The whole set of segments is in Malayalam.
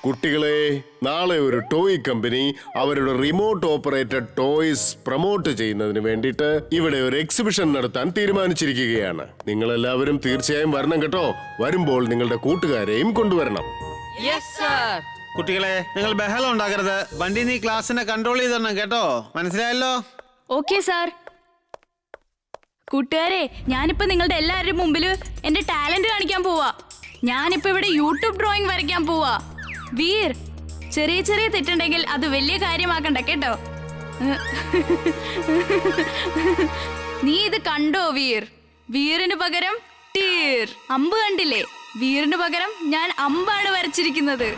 കുട്ടികളെ, നാളെ ഒരു ടോയ് കമ്പനി അവരുടെ റിമോട്ട് ഓപ്പറേറ്റഡ് ടോയ്സ് പ്രൊമോട്ട് ചെയ്യുന്നതിന് വേണ്ടിയിട്ട് ഇവിടെ ഒരു എക്സിബിഷൻ നടത്താൻ തീരുമാനിച്ചിരിക്കുകയാണ്. നിങ്ങളെല്ലാവരും തീർച്ചയായും വരണം കേട്ടോ. വരുമ്പോൾ നിങ്ങളുടെ കൂട്ടുകാരെയും കൊണ്ടുവരണം. കുട്ടികളെ, നിങ്ങൾ ബഹളം ഉണ്ടാക്കരുത്. വണ്ടി നീ ക്ലാസ്സിനെ കൺട്രോൾ ചെയ്ത് തരണം കേട്ടോ. മനസ്സിലായല്ലോ? Okay sir. കൂട്ടുകാരെ, ഞാനിപ്പോ നിങ്ങളുടെ എല്ലാവരുടെ മുമ്പിൽ എന്റെ ടാലന്റ് കാണിക്കാൻ പോവാ. ഞാനിപ്പോ ഇവിടെ യൂട്യൂബ് ഡ്രോയിങ് വരയ്ക്കാൻ പോവാ. വീർ, ചെറിയ ചെറിയ തെറ്റുണ്ടെങ്കിൽ അത് വലിയ കാര്യമാക്കണ്ട കേട്ടോ. നീ ഇത് കണ്ടോ വീർ? വീറിന് പകരം ടീർ. അമ്പ് കണ്ടില്ലേ? വീറിന് പകരം ഞാൻ അമ്പാണ് വരച്ചിരിക്കുന്നത്.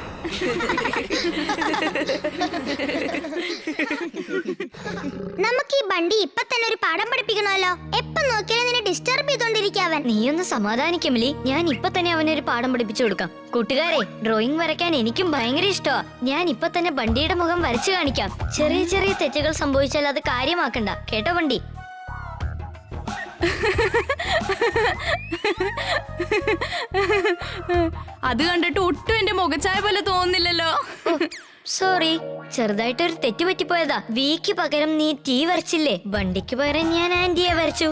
നമുക്ക് ഈ ബണ്ടി ഇപ്പൊ തന്നെ ഒരു പാഠം പഠിപ്പിക്കണമല്ലോ. എപ്പൊ നോക്കിയാലും നിന്നെ ഡിസ്റ്റർബ് ചെയ്തോണ്ടിരിക്കാവൻ. നീ ഒന്ന് സമാധാനിക്കുമില്ലേ? ഞാൻ ഇപ്പൊ തന്നെ അവനൊരു പാഠം പഠിപ്പിച്ചു കൊടുക്കാം. കൂട്ടുകാരെ, ഡ്രോയിങ് വരയ്ക്കാൻ എനിക്കും ഭയങ്കര ഇഷ്ടമാ. ഞാൻ ഇപ്പൊ തന്നെ ബണ്ടിയുടെ മുഖം വരച്ചു കാണിക്കാം. ചെറിയ ചെറിയ തെറ്റുകൾ സംഭവിച്ചാൽ അത് കാര്യമാക്കണ്ട കേട്ടോ ബണ്ടി. അത് കണ്ടിട്ട് ഒട്ടും എന്റെ മുഖച്ചായ പോലെ തോന്നുന്നില്ലല്ലോ. സോറി, ചെറുതായിട്ടൊരു തെറ്റ് പറ്റിപ്പോയതാ. വിക്ക് പകരം നീ ടീ വരച്ചില്ലേ? ബണ്ടിക്ക് പകരം ഞാൻ ആന്റിയെ വരച്ചു.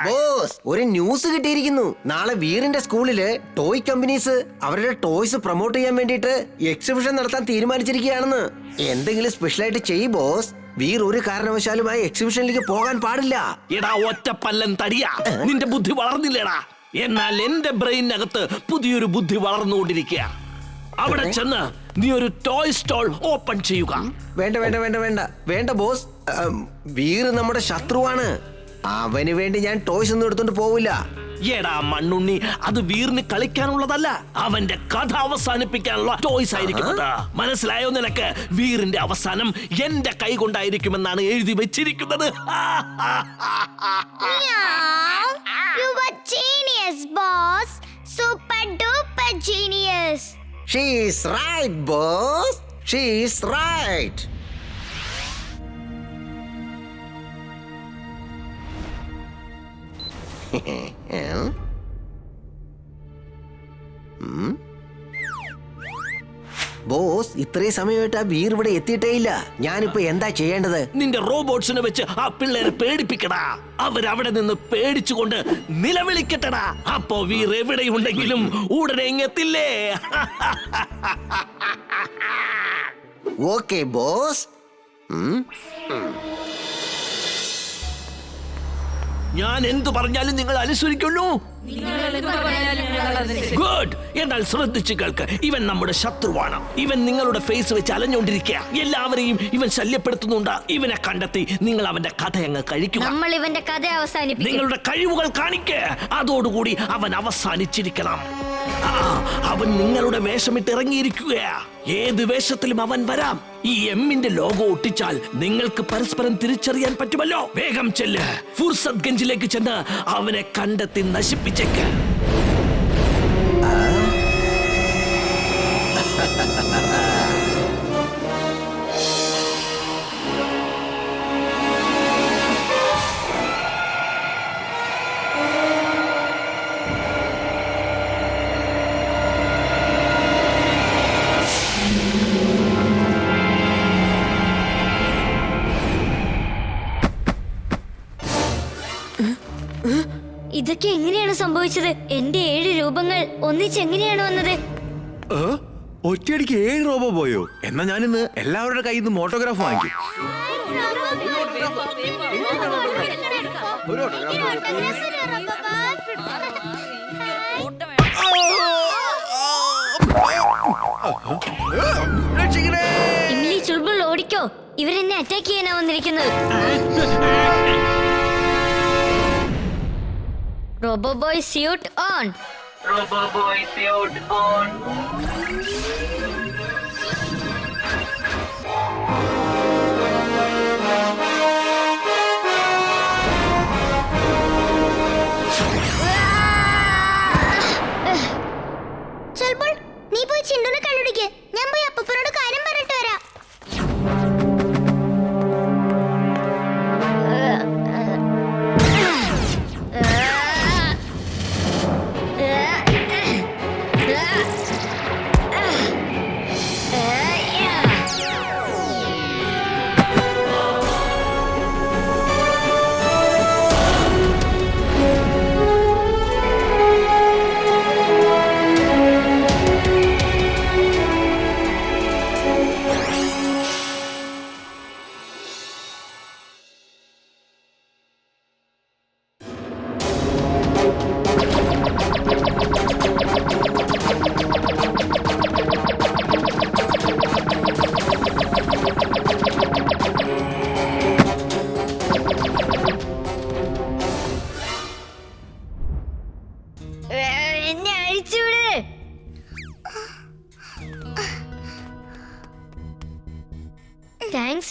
ബോസ്, ഒരു ന്യൂസ് കിട്ടിയിരിക്കുന്നു. നാളെ വീറിന്റെ സ്കൂളില് ടോയ് കമ്പനീസ് അവരുടെ ടോയ്സ് പ്രൊമോട്ട് ചെയ്യാൻ വേണ്ടിട്ട് എക്സിബിഷൻ നടത്താൻ തീരുമാനിച്ചിരിക്കുകയാണെന്ന്. എന്തെങ്കിലും സ്പെഷ്യൽ ആയിട്ട് ചെയ്യ് ബോസ്. വീർ ഒരു കാരണവശാലും ആ എക്സിബിഷനിലേക്ക് പോകാൻ പാടില്ല. എടാ ഒറ്റപ്പല്ലൻ തടിയാ, നിന്റെ ബുദ്ധി വളർന്നില്ലടാ. എന്നാൽ എന്റെ ബ്രെയിനകത്ത് പുതിയൊരു ബുദ്ധി വളർന്നുകൊണ്ടിരിക്കുക. അവിടെ ചെന്ന് നീ ഒരു ടോയ് സ്റ്റോൾ ഓപ്പൺ ചെയ്യുക. വേണ്ട വേണ്ട വേണ്ട വേണ്ട വേണ്ട ബോസ്. വീർ നമ്മുടെ ശത്രുവാണ്. അവന് വേണ്ടി ഞാൻ ടോയ്സ് ഒന്നും എടുത്തോണ്ട് പോവില്ല. എടാ മണ്ണുണ്ണി, അത് വീറിന് കളിക്കാനുള്ളതല്ല, അവന്റെ കഥ അവസാനിപ്പിക്കാനുള്ള ടോയ്സ് ആയിരിക്കും. മനസ്സിലായോ നിനക്ക്? വീറിന്റെ അവസാനം എന്റെ കൈ കൊണ്ടായിരിക്കുമെന്നാണ് എഴുതി വെച്ചിരിക്കുന്നത്. You were genius, boss. Super duper genius. She is right, boss. She is right. Boss, ഇത്രയും സമയമായിട്ട് ആ വീർ ഇവിടെ എത്തിയിട്ടേ ഇല്ല. ഞാനിപ്പോ എന്താ ചെയ്യേണ്ടത്? നിന്റെ റോബോട്ട്സിനെ വെച്ച് ആ പിള്ളേരെ പേടിപ്പിക്കടാ. അവരവിടെ നിന്ന് പേടിച്ചുകൊണ്ട് നിലവിളിക്കട്ടടാ. അപ്പോ വീർ എവിടെയുണ്ടെങ്കിലും ഉടനെ ഇങ്ങെത്തില്ലേ? Okay boss. ഞാൻ എന്തു പറഞ്ഞാലും നിങ്ങൾ അനുസരിക്കുള്ളൂ. ഗുഡ്. എന്നാൽ ശ്രദ്ധിച്ചു കേൾക്ക്, ഇവൻ നമ്മുടെ ശത്രുവാണ്. ഇവൻ നിങ്ങളുടെ ഫേസ് വെച്ച് അലഞ്ഞുകൊണ്ടിരിക്കുക. എല്ലാവരെയും ഇവൻ ശല്യപ്പെടുത്തുന്നുണ്ട്. ഇവനെ കണ്ടെത്തി നിങ്ങൾ അവന്റെ കഥ അങ്ങ് കഴിക്കുക. നമ്മൾ ഇവന്റെ കഥ അവസാനിപ്പിക്കും. നിങ്ങളുടെ കഴിവുകൾ കാണിക്ക്. അതോടുകൂടി അവൻ അവസാനിച്ചിരിക്കണം. അവൻ നിങ്ങളുടെ വേഷമിട്ട് ഇറങ്ങിയിരിക്കുകയാ. ഏത് വേഷത്തിലും അവൻ വരാം. ഈ എമ്മിന്റെ ലോഗോ ഒട്ടിച്ചാൽ നിങ്ങൾക്ക് പരസ്പരം തിരിച്ചറിയാൻ പറ്റുമല്ലോ. വേഗം ചെല്ല്, ഫുർസത് ഗഞ്ചിലേക്ക് ചെന്ന് അവനെ കണ്ടെത്തി നശിപ്പിച്ചേക്ക്. ഇതൊക്കെ എങ്ങനെയാണ് സംഭവിച്ചത്? എന്റെ 7 രൂപങ്ങൾ ഒന്നിച്ചെങ്ങനെയാണ് വന്നത്? ഒറ്റയടിക്ക് 7 റോബോ പോയോ? എന്നാ ഞാനിന്ന് എല്ലാവരുടെ കയ്യിൽ നിന്ന് ഓട്ടോഗ്രാഫ് വാങ്ങിക്കും. ഇംലി, ചുൾബുൾ ഓടിക്കോ. ഇവരെന്നെ അറ്റാക്ക് ചെയ്യാനാ വന്നിരിക്കുന്നത്. Robo boy suit on. ചൽബുൾ, നീ പോയി ചിണ്ടുനെ കണ്ടുപിടിക്ക്. ഞാൻ പോയി അപ്പൂപ്പനോട് കാര്യം പറഞ്ഞിട്ട് വരാം.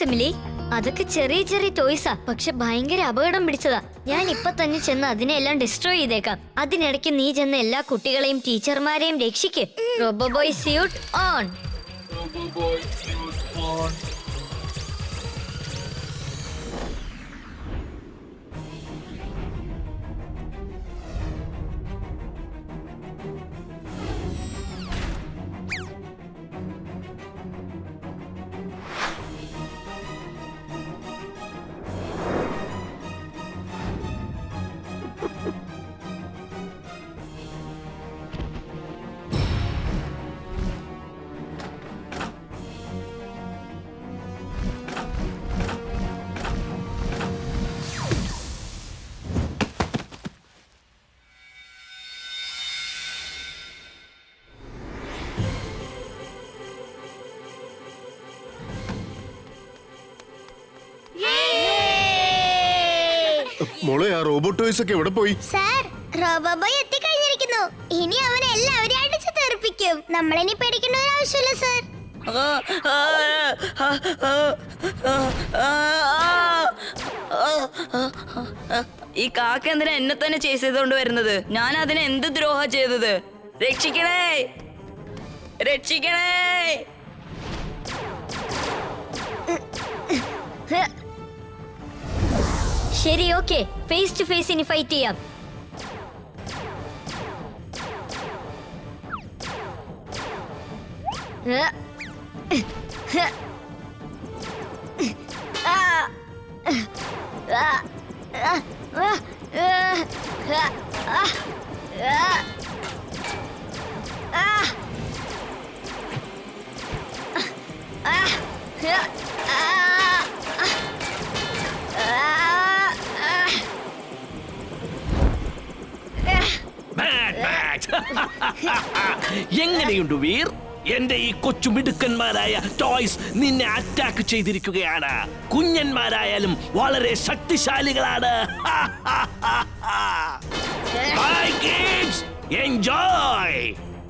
Thanks Emily. അതൊക്കെ ചെറിയ ചെറിയ ടോയ്സാ, പക്ഷെ ഭയങ്കര അപകടം പിടിച്ചതാ. ഞാൻ ഇപ്പൊ തന്നെ ചെന്ന് അതിനെല്ലാം ഡിസ്ട്രോയ് ചെയ്തേക്കാം. അതിനിടയ്ക്ക് നീ ചെന്ന് എല്ലാ കുട്ടികളെയും ടീച്ചർമാരെയും രക്ഷിക്ക്. റോബോബോയ് സ്യൂട്ട് ഓൺ. മോളെ, ആ റോബോട്ട് ടോയ്സ് ഒക്കെ എവിടെ പോയി? സാർ, റോബോബോയ് എത്തിക്കഴിഞ്ഞിരിക്കുന്നു. ഇനി അവനെ എല്ലാവരെയും അടിച്ചു തെറിപ്പിക്കും. നമ്മളിനി പേടിക്കേണ്ട ഒരു ആവശ്യമില്ല സാർ. ഈ കാക്ക എന്തിനാ എന്നെ തന്നെ ചേസ് ചെയ്തോണ്ട് വരുന്നത്? ഞാൻ അതിന് എന്ത് ദ്രോഹ ചെയ്തത്? രക്ഷിക്കണേ, രക്ഷിക്കണേ. ശരി, ഓക്കെ, ഫേസ് ടു ഫേസ് ഇനി ഫൈറ്റ് ചെയ്യാം. എങ്ങനെയുണ്ട് വീർ? എന്റെ ഈ കൊച്ചു മിടുക്കന്മാരായ ടോയ്സ് നിന്നെ അറ്റാക്ക് ചെയ്തിരിക്കുകയാണ്. കുഞ്ഞന്മാരായാലും വളരെ ശക്തിശാലികളാണ്. Bye kids, enjoy.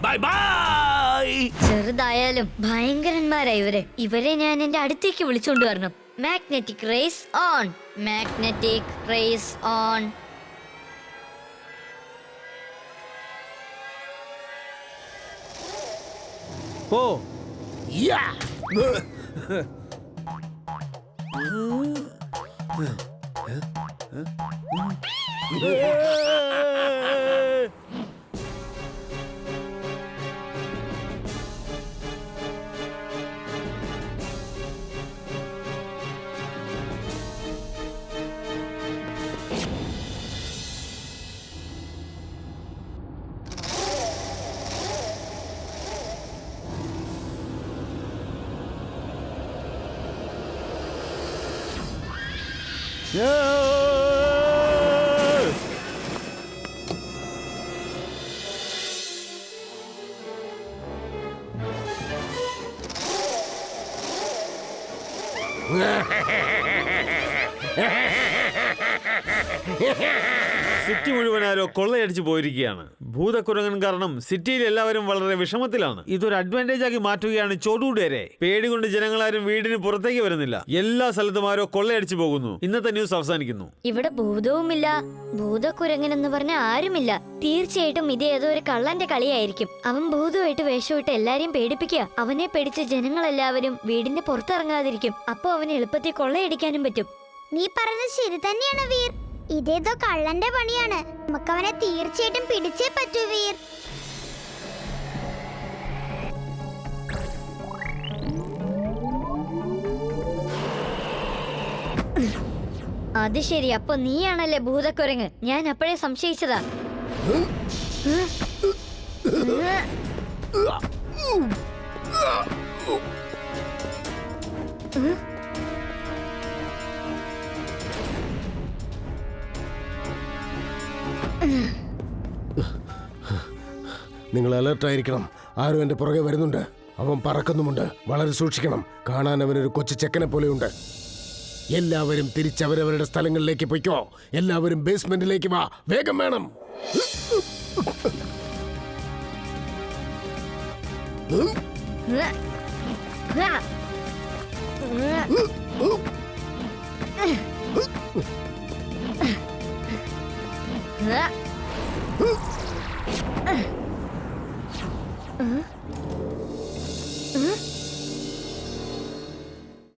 Bye bye. ചെറുതായാലും ഭയങ്കരന്മാരാ ഇവര്. ഇവരെ ഞാൻ എന്റെ അടുത്തേക്ക് വിളിച്ചോണ്ട് വരണം. Magnetic rays on, magnetic rays on. പോ. സിറ്റി മുഴുവൻ ആരോ കൊള്ളയടിച്ചു പോയിരിക്കുകയാണ്. ഭൂതക്കുരങ്ങൻ കാരണം സിറ്റിയിൽ എല്ലാവരും വളരെ വിഷമത്തിലാണ്. ഇതൊരു അഡ്വാൻറ്റേജ് ആക്കി മാറ്റുകയാണ് ചോടൂടേരെ. പേടി കൊണ്ട് ജനങ്ങളാരും വീടിന് പുറത്തേക്ക് വരുന്നില്ല. എല്ലാ സ്ഥലത്തും ആരോ കൊള്ളയടിച്ചു പോകുന്നു. ഇന്നത്തെ ന്യൂസ് അവസാനിക്കുന്നു. ഇവിടെ ഭൂതവുമില്ല, ഭൂതക്കുരങ്ങൻ എന്ന് പറഞ്ഞ ആരുമില്ല. തീർച്ചയായിട്ടും ഇത് ഏതോ ഒരു കള്ളന്റെ കളിയായിരിക്കും. അവൻ ഭൂതമായിട്ട് വേഷമിട്ട് എല്ലാരെയും പേടിപ്പിക്കുക. അവനെ പേടിച്ച് ജനങ്ങളെല്ലാവരും വീടിന്റെ പുറത്തിറങ്ങാതിരിക്കും. അപ്പൊ അവന് എളുപ്പത്തിൽ കൊള്ളയടിക്കാനും പറ്റും. നീ പറഞ്ഞത് ശരി തന്നെയാണ് വീർ. ഇതേതോ കള്ളന്റെ പണിയാണ്. നമുക്കവനെ തീർച്ചയായിട്ടും പിടിച്ചേ പറ്റൂ വീർ. അത് ശരി, അപ്പൊ നീയാണല്ലേ ഭൂതക്കുരങ്ങ്. ഞാൻ അപ്പോഴേ സംശയിച്ചതാ. നിങ്ങൾ അലർട്ടായിരിക്കണം. ആരും എന്റെ പുറകെ വരുന്നുണ്ട്. അവൻ പറക്കുന്നുമുണ്ട്. വളരെ സൂക്ഷിക്കണം. കാണാൻ അവനൊരു കൊച്ചു ചെക്കനെ പോലെയുണ്ട്. എല്ലാവരും തിരിച്ചവരവരുടെ സ്ഥലങ്ങളിലേക്ക് പൊയ്ക്കോ. എല്ലാവരും ബേസ്മെന്റിലേക്ക് വാ. വേഗം വേണം. Uh.